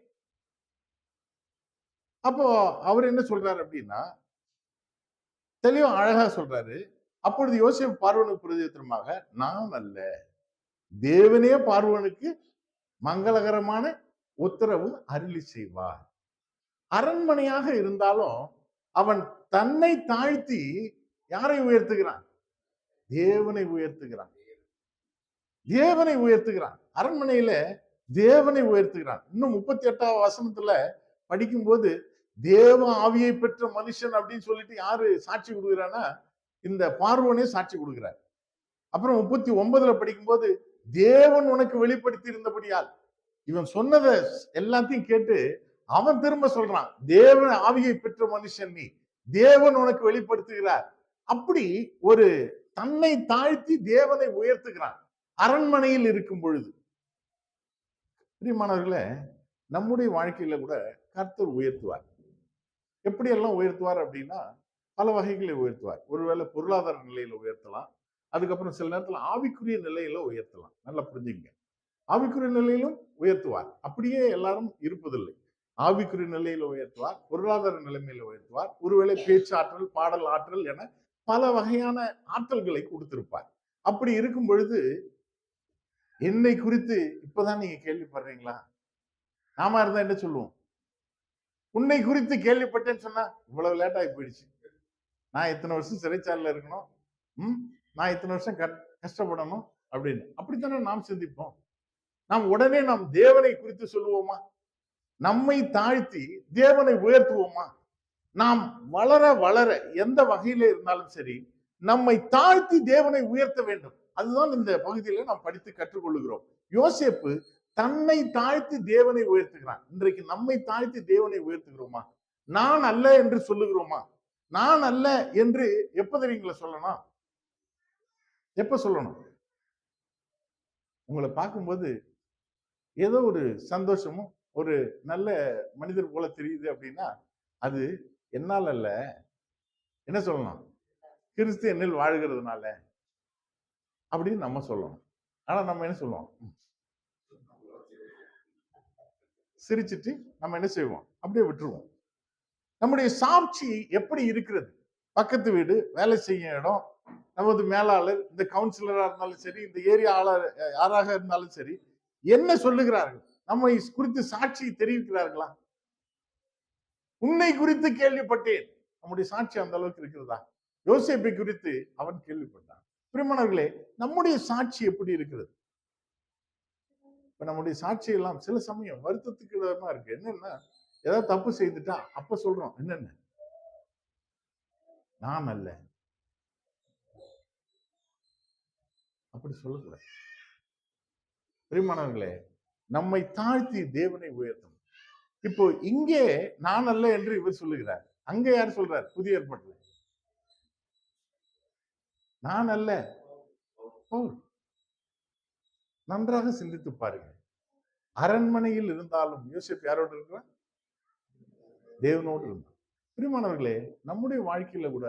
அப்போ அவர் என்ன சொல்றாரு அப்படின்னா, தெளிவா அழகா சொல்றாரு. அப்பொழுது யோசேப்பு பார்வோனுக்கு பிரதியுத்தரமாக, நான் அல்ல, தேவனே பார்வோனுக்கு மங்களகரமான உத்தரவு அருளி செய்வார். அரண்மனையாக இருந்தாலும் அவன் தன்னை தாழ்த்தி யாரை உயர்த்துகிறான்? தேவனை உயர்த்துகிறான். தேவனை உயர்த்துகிறான். அரண்மனையில தேவனை உயர்த்துகிறான். இன்னும் 38வது வசனத்துல படிக்கும்போது தேவ ஆவியை பெற்ற மனுஷன் அப்படின்னு சொல்லிட்டு யாரு சாட்சி கொடுக்கிறான்னா, இந்த பார்வோனே சாட்சி கொடுக்கிறார். அப்புறம் 39ல படிக்கும்போது தேவன் உனக்கு வெளிப்படுத்தி இருந்தபடியால், இவன் சொன்னதை எல்லாத்தையும் கேட்டு அவன் திரும்ப சொல்றான், தேவன் ஆவியை பெற்ற மனுஷன் நீ, தேவன் உனக்கு வெளிப்படுத்துகிறார். அப்படி ஒரு தன்னை தாழ்த்தி தேவனை உயர்த்துகிறான் அரண்மனையில் இருக்கும் பொழுது. பிரியமானவர்களே, நம்முடைய வாழ்க்கையில கூட கர்த்தர் உயர்த்துவார். எப்படியெல்லாம் உயர்த்துவார் அப்படின்னா, பல வகைகளை உயர்த்துவார். ஒருவேளை பொருளாதார நிலையில உயர்த்தலாம். அதுக்கப்புறம் சில நேரத்துல ஆவிக்குரிய நிலையில உயர்த்தலாம். நல்லா புரிஞ்சுங்க. ஆவிக்குரிய நிலையிலும் உயர்த்துவார். அப்படியே எல்லாரும் இருப்பதில்லை. ஆவிக்குரிய நிலையில உயர்த்துவார், பொருளாதார நிலைமையில உயர்த்துவார், ஒருவேளை பேச்சாற்றல், பாடல் ஆற்றல் என பல வகையான ஆற்றல்களை கொடுத்திருப்பார். அப்படி இருக்கும் பொழுது என்னை குறித்து இப்பதான் நீங்க கேள்விப்படுறீங்களா? நாம இருந்தா என்ன சொல்லுவோம்? உன்னை குறித்து கேள்விப்பட்டேன்னு சொன்னா, இவ்வளவு லேட் ஆகி போயிடுச்சு, நான் இத்தனை வருஷம் சிறைச்சாலையில இருக்கணும், நான் இத்தனை வருஷம் கஷ்டப்படணும் அப்படின்னு. அப்படித்தானே நாம் சிந்திப்போம். நாம் உடனே நாம் தேவனை குறித்து சொல்லுவோமா? நம்மை தாழ்த்தி தேவனை உயர்த்துவோமா? நாம் வளர வளர எந்த வகையில இருந்தாலும் சரி, நம்மை தாழ்த்தி தேவனை உயர்த்த வேண்டும். அதுதான் இந்த பகுதியில நாம் படித்து கற்றுக்கொள்ளுகிறோம். யோசேப்பு தன்னை தாழ்த்தி தேவனை உயர்த்துகிறான். இன்றைக்கு நம்மை தாழ்த்தி தேவனை உயர்த்துகிறோமா? நான் அல்ல என்று சொல்லுகிறோமா? நான் அல்ல என்று எப்ப தெரியுங்களா சொல்லணும்? எப்ப சொல்லணும்? உங்களை பார்க்கும்போது ஏதோ ஒரு சந்தோஷமும் ஒரு நல்ல மனிதர் போல தெரியுது அப்படின்னா, அது என்னால் அல்ல, என்ன சொல்லணும்? கிறிஸ்து என்னில் வாழ்கிறதுனால அப்படின்னு நம்ம சொல்லணும். ஆனா நம்ம என்ன சொல்லுவோம்? சிரிச்சிட்டு நம்ம என்ன செய்வோம்? அப்படியே விட்டுருவோம். நம்முடைய சாட்சி எப்படி இருக்கிறது? பக்கத்து வீடு, வேலை செய்யும் இடம், நமது மேலாளர், இந்த கவுன்சிலரா இருந்தாலும் சரி, இந்த ஏரியா ஆளர் யாராக இருந்தாலும் சரி, என்ன சொல்லுகிறார்கள்? நம்மை குறித்து சாட்சி தெரிவிக்கிறார்களா? உன்னை குறித்து கேள்விப்பட்டேன். நம்முடைய சாட்சி அந்த அளவுக்கு இருக்கிறதா? யோசேப்பை குறித்து அவன் கேள்விப்பட்டான். பிரியமானவர்களே, நம்முடைய சாட்சி எப்படி இருக்கிறது? இப்ப நம்முடைய சாட்சி எல்லாம் சில சமயம் வருத்தத்துக்கு இடமா இருக்கு. என்னன்னா, ஏதாவது தப்பு செய்துட்டா அப்ப சொல்றோம், என்னென்ன? நான் அல்ல, அப்படி சொல்லக்கூடாது. பிரியமானவர்களே, நம்மை தாழ்த்தி தேவனை உயர்த்தணும். இப்போ இங்கே நான் அல்ல என்று இவர் சொல்லுகிறார். அங்க யார் சொல்றார்? புதிய ஏற்பாட்டுல நான் அல்ல, பவுல். நன்றாக சிந்தித்து பாருங்க. அரண்மனையில் இருந்தாலும் யோசேப்பு யாரோடு இருக்கிறார்? தேவனோடு இருந்தார். பிரியமானவர்களே, நம்முடைய வாழ்க்கையில கூட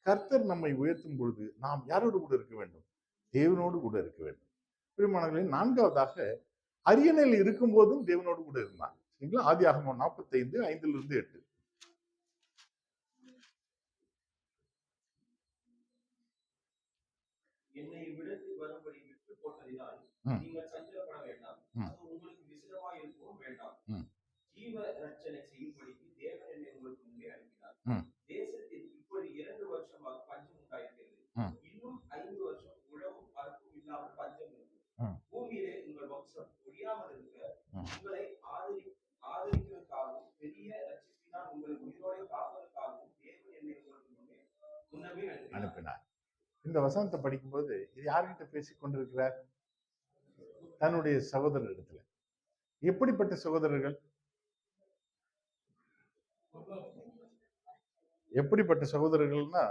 கர்த்தர் நம்மை உயர்த்தும் பொழுது நாம் யாரோடு கூட இருக்க வேண்டும்? தேவனோடு கூட இருக்க வேண்டும். பிரியமானவர்களே, நான்காவதாக அரியணையில் இருக்கும் போதும் தேவனோடு கூட இருந்தான். சரிங்களா? ஆதியாகமம் 45, 5-8. என்னை இவ்விடத்தில் வரும்படி விட்டு போட்டதினால் நீங்கள் சஞ்சலப்பட வேண்டாம். அது உங்களுக்கு விசிறமாய் இருக்கவும் வேண்டாம். ஜீவ ரட்சனை செய்யும்படிக்கு தேவன் என்னை உங்களுக்கு முன்னே அனுப்பினார். தேசத்தில் இப்படி 2 வருஷமாக பஞ்சம் உண்டாயிருக்கிறது. இன்னும் 5 வருஷம் உழவும் பருப்பும் இல்லாமல் பஞ்சம் இருக்கும். பூமியிலே உங்கள் வம்சம் ஒழியாமல் இருக்க உங்களை ஆதரிக்கிறதுக்காகவும் பெரிய ரட்சிப்பினால் உங்களை உயிரோடு காப்பதற்காகவும் தேவன் என்னை உங்களுக்கு முன்னமே அனுப்பினார். இந்த வசனத்தை படிக்கும்போது இது யார்கிட்ட பேசிக் கொண்டிருக்கிறார்? தன்னுடைய சகோதரர் இடத்துல. எப்படிப்பட்ட சகோதரர்கள்? எப்படிப்பட்ட சகோதரர்கள்னா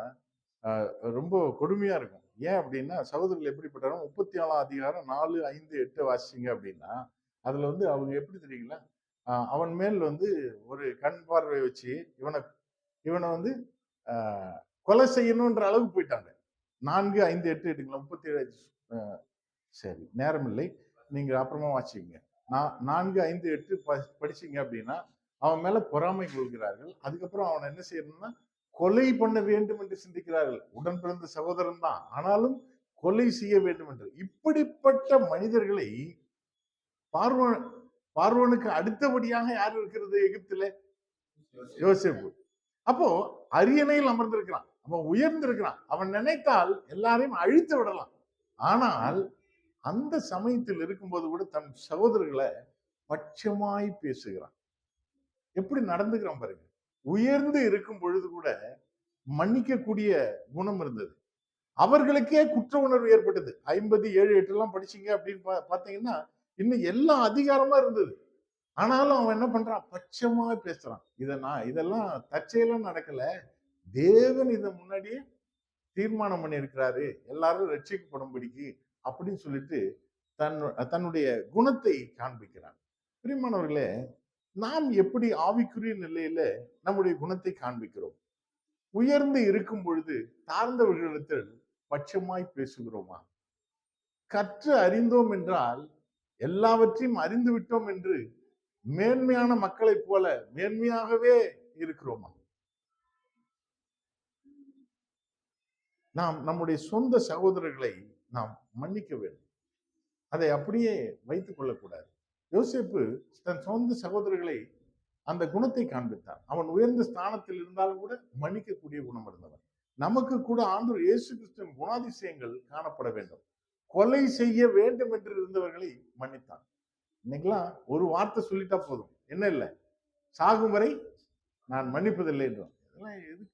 ரொம்ப கொடுமையா இருக்கும். ஏன் அப்படின்னா சகோதரர்கள் எப்படிப்பட்டாலும் 34 அதிகாரம் 4, 5, 8 வாசிச்சீங்க அப்படின்னா அதுல வந்து அவங்க எப்படி தெரியுங்களா, அவன் மேல் வந்து ஒரு கண் பார்வை வச்சு இவனை வந்து கொலை செய்யணும்ன்ற அளவுக்கு போயிட்டாங்க. 4, 5, 8 எடுங்களா 37. சரி, நேரம் இல்லை, நீங்க அப்புறமா வாசிங்க. 4, 5, 8 படிச்சீங்க அப்படின்னா அவன் மேல பொறாமை கொள்கிறார்கள். அதுக்கப்புறம் அவனை என்ன செய்யணும்னா கொலை பண்ண வேண்டும் என்று சிந்திக்கிறார்கள். உடன் பிறந்த சகோதரன் தான், ஆனாலும் கொலை செய்ய வேண்டும் என்று. இப்படிப்பட்ட மனிதர்களை பார்வோனுக்கு அடுத்தபடியாக யார் இருக்கிறது எகிப்திலே? யோசேப்பு. அப்போ அரியணையில் அமர்ந்திருக்கிறான், அவன் உயர்ந்திருக்கிறான். அவன் நினைத்தால் எல்லாரையும் அழித்து விடலாம். ஆனால் அந்த சமயத்தில் இருக்கும்போது கூட தன் சகோதரர்களை பட்சமாய் பேசுகிறான். எப்படி நடந்துக்கிறான் பாருங்க. உயர்ந்து இருக்கும் பொழுது கூட மன்னிக்கக்கூடிய குணம் இருந்தது. அவர்களுக்கே குற்ற உணர்வு ஏற்பட்டது. 50, 7, 8 எல்லாம் படிச்சீங்க அப்படின்னு பாத்தீங்கன்னா இன்னும் எல்லா அதிகாரமா இருந்தது. ஆனாலும் அவன் என்ன பண்றான்? பட்சமா பேசுறான். இதெல்லாம் தற்செயலாம் நடக்கல, தேவன் இதை முன்னாடியே தீர்மானம் பண்ணி இருக்கிறாரு, எல்லாரும் ரட்சிக்கப்படும்படிக்கு அப்படின்னு சொல்லிட்டு தன்னுடைய குணத்தை காண்பிக்கிறான். பிரியமானவர்களே, நாம் எப்படி ஆவிக்குரிய நிலையில நம்முடைய குணத்தை காண்பிக்கிறோம்? உயர்ந்து இருக்கும் பொழுது தாழ்ந்தவர்களிடத்தில் பட்சமாய் பேசுகிறோமா? கற்று அறிந்தோம் என்றால் எல்லாவற்றையும் அறிந்து விட்டோம் என்று மேன்மையான மக்களைப் போல மேன்மையாகவே இருக்கிறோமா? நாம் நம்முடைய சொந்த சகோதரர்களை நாம் மன்னிக்க வேண்டும். அதை அப்படியே வைத்துக் கொள்ளக்கூடாது. யோசேப்பு தன் சொந்த சகோதரர்களை அந்த குணத்தை காண்பித்தான். அவன் உயர்ந்த ஸ்தானத்தில் இருந்தாலும் கூட மன்னிக்கக்கூடிய குணம் இருந்தவன். நமக்கு கூட ஆண்டவர் இயேசு கிறிஸ்துவின் குணாதிசயங்கள் காணப்பட வேண்டும். கொலை செய்ய வேண்டும் என்று இருந்தவர்களை மன்னித்தான். இன்னைக்கெல்லாம் ஒரு வார்த்தை சொல்லிட்டா போதும், என்ன இல்லை, சாகும் வரை நான் மன்னிப்பதில்லை என்றோம். இதெல்லாம் எது?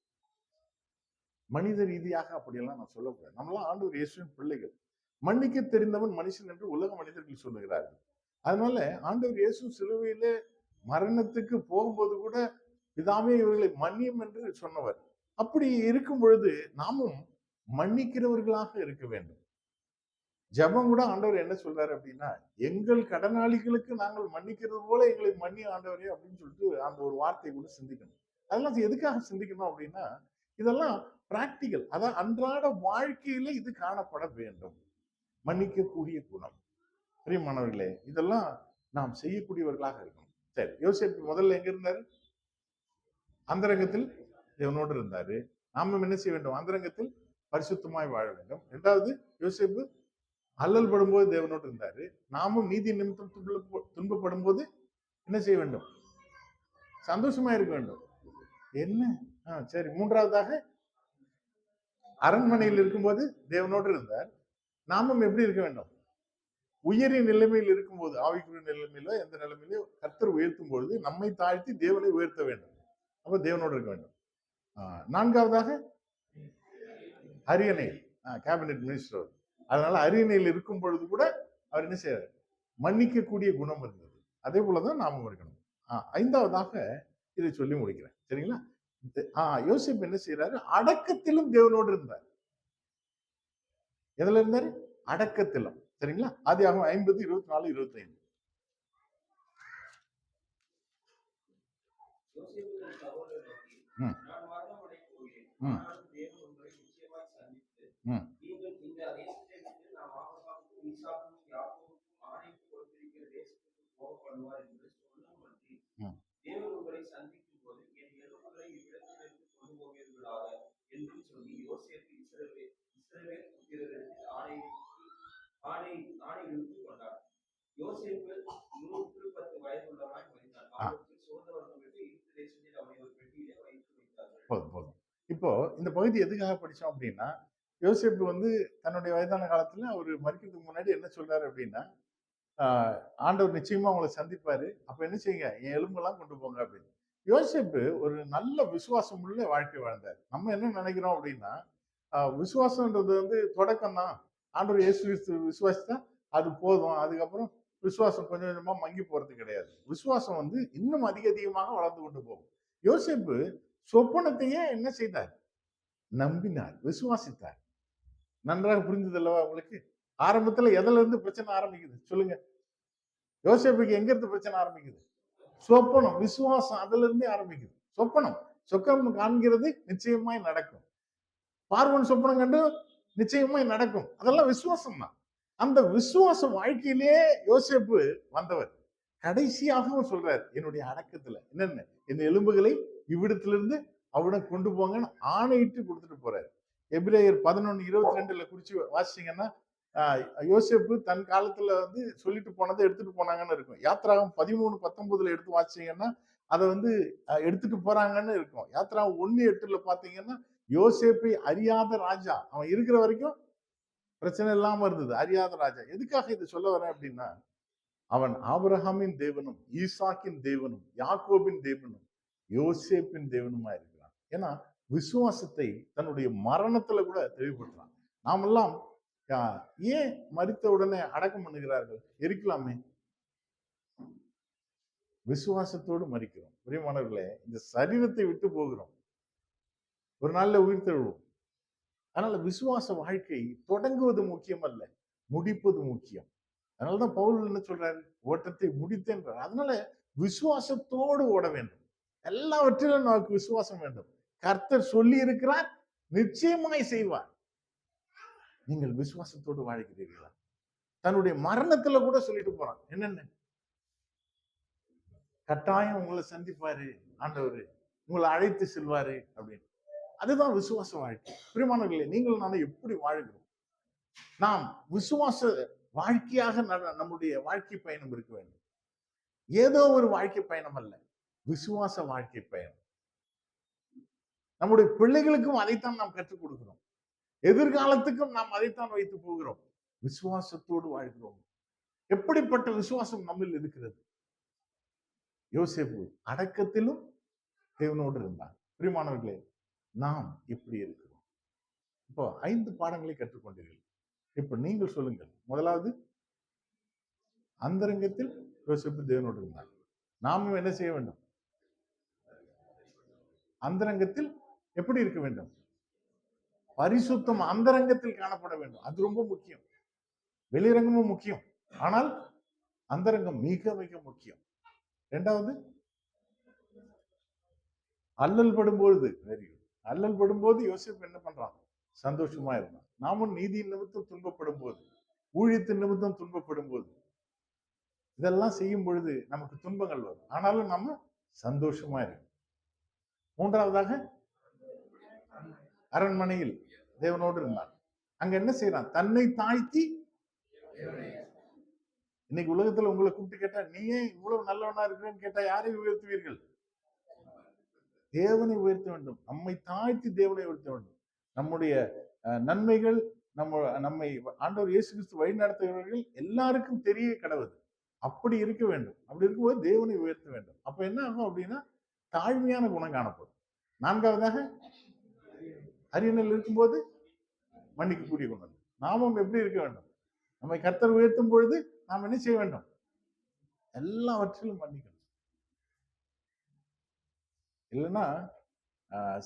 மனித ரீதியாக அப்படியெல்லாம் நான் சொல்லக்கூடாது. நம்மளாம் ஆண்டவர் இயேசுவின் பிள்ளைகள். மன்னிக்க தெரிந்தவன் மனுஷன் என்று உலக மனிதர்கள் சொல்லுகிறார்கள். அதனால ஆண்டவர் இயேசு சிலுவையிலே மரணத்துக்கு போகும்போது கூட பிதாவே இவர்களை மன்னியும் என்று சொன்னவர். அப்படி இருக்கும் பொழுது நாமும் மன்னிக்கிறவர்களாக இருக்க வேண்டும். ஜெபம் கூட ஆண்டவர் என்ன சொல்றாரு அப்படின்னா, எங்கள் கடனாளிகளுக்கு நாங்கள் மன்னிக்கிறது போல எங்களை மன்னி ஆண்டவரே அப்படின்னு சொல்லிட்டு அந்த ஒரு வார்த்தையை கூட சிந்திக்கணும். அதெல்லாம் எதுக்காக சிந்திக்கணும் அப்படின்னா, இதெல்லாம் பிராக்டிக்கல், அதான் அன்றாட வாழ்க்கையில இது காணப்பட வேண்டும். மன்னிக்கக்கூடிய குணம். பிரியமானவர்களே, இதெல்லாம் நாம் செய்யக்கூடியவர்களாக இருக்கணும். சரி, யோசேப்பு முதல்ல எங்க இருந்தாரு? அந்தரங்கத்தில் தேவனோடு இருந்தாரு. நாமும் என்ன செய்ய வேண்டும்? அந்தரங்கத்தில் பரிசுத்தமாய் வாழ வேண்டும். இரண்டாவது, யோசேப்பு அல்லல் படும்போது தேவனோடு இருந்தாரு. நாமும் நீதி நிமித்தம் துன்பப்படும் போது என்ன செய்ய வேண்டும்? சந்தோஷமா இருக்க வேண்டும். என்ன? சரி, மூன்றாவதாக அரண்மனையில் இருக்கும்போது தேவனோடு இருந்தார். நாமும் எப்படி இருக்க வேண்டும்? உயரிய நிலைமையில் இருக்கும்போது, ஆவிக்குரிய நிலைமையில எந்த நிலைமையில கர்த்தர் உயர்த்தும் பொழுது நம்மை தாழ்த்தி தேவனை உயர்த்த வேண்டும். அப்ப தேவனோடு இருக்க வேண்டும். நான்காவதாக அரியணையில், கேபினெட் மினிஸ்டர். அதனால அரியணையில் இருக்கும் பொழுது கூட அவர் என்ன செய்யறாரு? மன்னிக்கக்கூடிய குணம் இருந்தது. அதே போலதான் நாமும் இருக்கணும். ஐந்தாவதாக இதை சொல்லி முடிக்கிறேன், சரிங்களா? யோசேப்பு என்ன செய்யறாரு? அடக்கத்திலும் தேவனோடு இருந்தார். எதுல இருந்தாரு? அடக்கத்திலும். சரிங்களா? ஆதியாகமம் 50, 24, 25. போதும். இப்போ இந்த பகுதி எதுக்காக படிச்சோம் அப்படின்னா, யோசேப்பு வந்து தன்னுடைய வயதான காலத்துல அவர் மரிக்கிறதுக்கு முன்னாடி என்ன சொல்றாரு அப்படின்னா, ஆண்டவர் நிச்சயமா உங்களை சந்திப்பாரு, அப்ப என்ன செய்யுங்க, என் எலும்பெல்லாம் கொண்டு போங்க அப்படின்னு. யோசேப்பு ஒரு நல்ல விசுவாசம் உள்ள வாழ்க்கை வாழ்ந்தார். நம்ம என்ன நினைக்கிறோம் அப்படின்னா, விசுவாசம்ன்றது வந்து தொடக்கம் தான், ஆண்டவர் இயேசு விசுவாசித்தா அது போதும், அதுக்கப்புறம் விசுவாசம் கொஞ்சம் கொஞ்சமா மங்கி போறது கிடையாது. விசுவாசம் வந்து இன்னும் அதிகமாக வளர்ந்து கொண்டு போகும். யோசேப்பு சொப்பனத்தையே என்ன செய்தார்? நம்பினார், விசுவாசித்தார். நன்றாக புரிந்தது அல்லவா உங்களுக்கு? ஆரம்பத்துல எதுல இருந்து பிரச்சனை ஆரம்பிக்குது சொல்லுங்க? யோசேப்புக்கு எங்க இருந்து பிரச்சனை ஆரம்பிக்குது? சொப்பனம், விசுவாசம் அதுல இருந்தே ஆரம்பிக்குது. சொப்பனம் காண்கிறது நிச்சயமாய் நடக்கும். பார்வன் சொப்பனம் கண்டு நிச்சயமாய் நடக்கும். அதெல்லாம் விசுவாசம் தான். அந்த விசுவாச வாழ்க்கையிலே யோசேப்பு வந்தவர். கடைசியாகவும் சொல்றாரு, என்னுடைய அடக்கத்துல என்னென்ன என் எலும்புகளை இவ்விடத்திலிருந்து அவ்விடம் கொண்டு போங்கன்னு ஆணையிட்டு கொடுத்துட்டு போறாரு. எபிரேயர் 11:22 குறிச்சு வாசிச்சீங்கன்னா யோசேப்பு தன் காலத்துல வந்து சொல்லிட்டு போனதை எடுத்துட்டு போனாங்கன்னு இருக்கும். யாத்ராகம் 13:19 எடுத்து வாசிச்சீங்கன்னா அதை வந்து எடுத்துட்டு போறாங்கன்னு இருக்கும். யாத்ராகம் 1:8 பாத்தீங்கன்னா யோசேப்பை அறியாத ராஜா, அவன் இருக்கிற வரைக்கும் பிரச்சனை இல்லாம இருந்தது. அறியாத ராஜா. எதுக்காக இதை சொல்ல வரேன் அப்படின்னா, அவன் ஆபிரகாமின் தேவனும் ஈசாக்கின் தேவனும் யாக்கோபின் தேவனும் யோசேப்பின் தேவனுமா இருக்கிறான். ஏன்னா விசுவாசத்தை தன்னுடைய மரணத்துல கூட தெளிவுபடுறான். நாமெல்லாம் ஏன் மரித்த உடனே அடக்கம் பண்ணுகிறார்கள்? இருக்கலாமே. விசுவாசத்தோடு மரிக்கிறோம். பிரியமானவர்களே, இந்த சரீரத்தை விட்டு போகிறோம், ஒரு நாள்ல உயிர் தழுவோம். அதனால விசுவாச வாழ்க்கை தொடங்குவது முக்கியம் அல்ல, முடிப்பது முக்கியம். அதனாலதான் பவுல் என்ன சொல்றாரு? ஓட்டத்தை முடித்தேன்றார். அதனால விசுவாசத்தோடு ஓட வேண்டும். எல்லாவற்றிலும் நமக்கு விசுவாசம் வேண்டும். கர்த்தர் சொல்லி இருக்கிறார், நிச்சயமாய் செய்வார். நீங்கள் விசுவாசத்தோடு வாழ்கிறீர்களா? தன்னுடைய மரணத்துல கூட சொல்லிட்டு போறான். என்னென்ன? கட்டாயம் உங்களை சந்திப்பாரு ஆண்டவர், உங்களை அழைத்து செல்வாரு அப்படின்னு. அதுதான் விசுவாச வாழ்க்கை. பிரியமானவர்களே, நீங்கள் நானும் எப்படி வாழ்கிறோம்? நாம் விசுவாச வாழ்க்கையாக நம்முடைய வாழ்க்கை பயணம் இருக்க வேண்டும். ஏதோ ஒரு வாழ்க்கை பயணம் அல்ல, விசுவாச வாழ்க்கை பயணம். நம்முடைய பிள்ளைகளுக்கும் அதைத்தான் நாம் கற்றுக் கொடுக்கிறோம். எதிர்காலத்துக்கும் நாம் அதைத்தான் வைத்து போகிறோம். விசுவாசத்தோடு வாழ்கிறோம். எப்படிப்பட்ட விசுவாசம் நம்மில் இருக்கிறது? யோசேப்பு அடக்கத்திலும் தேவனோடு இருந்தார். பிரியமானவர்களே, நாம் இப்படி இருக்கிறோம். இப்போ 5 பாடங்களை கற்றுக்கொண்டீர்கள். இப்ப நீங்கள் சொல்லுங்கள். முதலாவது, அந்தரங்கத்தில் யோசேப்பு தேவனோடு இருந்தார். நாமும் என்ன செய்ய வேண்டும்? அந்தரங்கத்தில் எப்படி இருக்க வேண்டும்? பரிசுத்தம் அந்தரங்கத்தில் காணப்பட வேண்டும். அது ரொம்ப முக்கியம். வெளிரங்கமும் முக்கியம், ஆனால் அந்தரங்கம் மிக மிக முக்கியம். 2வது, அல்லல் படும்போது, வெரி குட், அல்லல் படும்போது யோசேப்பு என்ன பண்றான்? சந்தோஷமா இருந்தான். நாமும் நீதியின் நிமித்தம் துன்பப்படும் போது, ஊழியத்தின் நிமித்தம் துன்பப்படும் போது, இதெல்லாம் செய்யும் பொழுது நமக்கு துன்பங்கள் வரும். ஆனாலும் நம்ம சந்தோஷமா இருக்கும். 3வதாக, அரண்மனையில் தேவனோடு இருந்தான். அங்க என்ன செய்யறான்? தன்னை தாழ்த்தி. இன்னைக்கு உலகத்துல உங்களை கூப்பிட்டு கேட்டா, நீயே இவ்வளவு நல்லவனா இருக்கிறேன்னு கேட்டா யாரை உயர்த்துவீர்கள்? தேவனை உயர்த்த வேண்டும். நம்மை தாழ்த்தி தேவனை உயர்த்த வேண்டும். நம்முடைய நன்மைகள், நம்மை ஆண்டவர் இயேசு கிறிஸ்து வழி நடத்துகிறவர்கள் எல்லாருக்கும் தெரிய கடவுது. அப்படி இருக்க வேண்டும். அப்படி இருக்கும்போது தேவனை உயர்த்த வேண்டும். அப்ப என்ன ஆகும் அப்படின்னா, தாழ்மையான குணம் காணப்படும். 4வதாக, அரியணையில் இருக்கும்போது மன்னிக்கக்கூடிய குணம். நாமும் எப்படி இருக்க வேண்டும்? நம்மை கர்த்தர் உயர்த்தும் பொழுது நாம் என்ன செய்ய வேண்டும்? எல்லாவற்றிலும் மன்னிக்கணும். இல்லைன்னா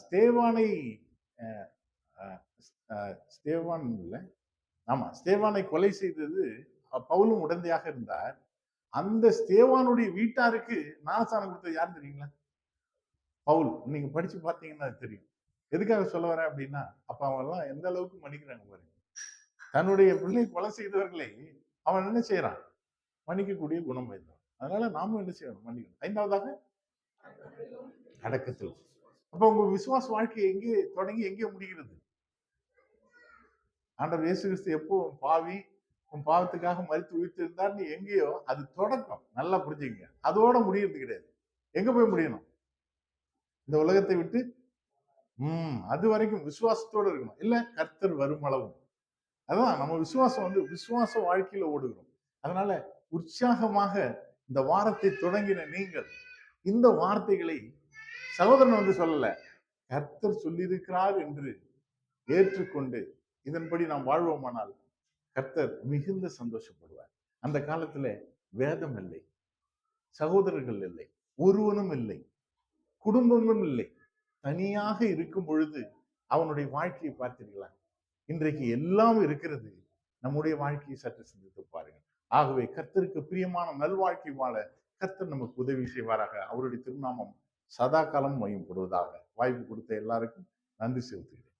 ஸ்தேவானை ஸ்தேவானை கொலை செய்தது பவுலும் உடந்தையாக இருந்தார். அந்த ஸ்தேவானுடைய வீட்டாருக்கு ஞானஸ்நானம் கொடுத்தது யாருன்னு தெரியுங்களா? பவுல். நீங்க படிச்சு பார்த்தீங்கன்னா அது தெரியும். எதுக்காக சொல்ல வரேன் அப்படின்னா, அப்ப அவங்க எல்லாம் எந்த அளவுக்கு மன்னிக்கிறாங்க பாருங்க. தன்னுடைய பிள்ளை கொலை செய்தவர்களை அவன் என்ன செய்யறான்? மன்னிக்கக்கூடிய குணம் வைத்தான். அதனால நாமும் என்ன செய்யணும்? மன்னிக்கணும். 5வதாக, அடக்கத்தில். அப்ப உங்க விசுவாச வாழ்க்கை எங்கே தொடங்கி எங்கே முடிகிறது? ஆண்டவர் இயேசு கிறிஸ்து எப்போ பாவி, உன் பாவத்துக்காக மரித்து உயிர்த்திருந்தார்னு எங்கேயோ அது தொடக்கம். நல்லா புரிஞ்சுக்கங்க. அதோட முடியறது கிடையாது. எங்க போய் முடியணும்? இந்த உலகத்தை விட்டு அது வரைக்கும் விசுவாசத்தோடு இருக்கணும். இல்ல கர்த்தர் வரும் அளவும். அதான் நம்ம விசுவாசம் வந்து விசுவாச வாழ்க்கையில ஓடுகிறோம். அதனால உற்சாகமாக இந்த வாரத்தை தொடங்கின நீங்கள் இந்த வார்த்தைகளை சகோதரன் வந்து சொல்லல, கர்த்தர் சொல்லியிருக்கிறார் என்று ஏற்றுக்கொண்டு இதன்படி நாம் வாழ்வோமானால் கர்த்தர் மிகுந்த சந்தோஷப்படுவார். அந்த காலத்துல வேதம் இல்லை, சகோதரர்கள் இல்லை, ஒருவனும் இல்லை, குடும்பமும் இல்லை. தனியாக இருக்கும் பொழுது அவனுடைய வாழ்க்கையை பார்த்தீர்களா? இன்றைக்கு எல்லாம் இருக்கிறது. நம்முடைய வாழ்க்கையை சற்று சிந்தித்து பாருங்கள். ஆகவே கர்த்தருக்கு பிரியமான நல்வாழ்க்கை வாழ கர்த்தர் நமக்கு உதவி செய்வாராக. அவருடைய திருநாமம் சதா காலம் மையப்படுவதாக. வாய்ப்பு கொடுத்த எல்லாருக்கும் நன்றி செலுத்துகிறேன்.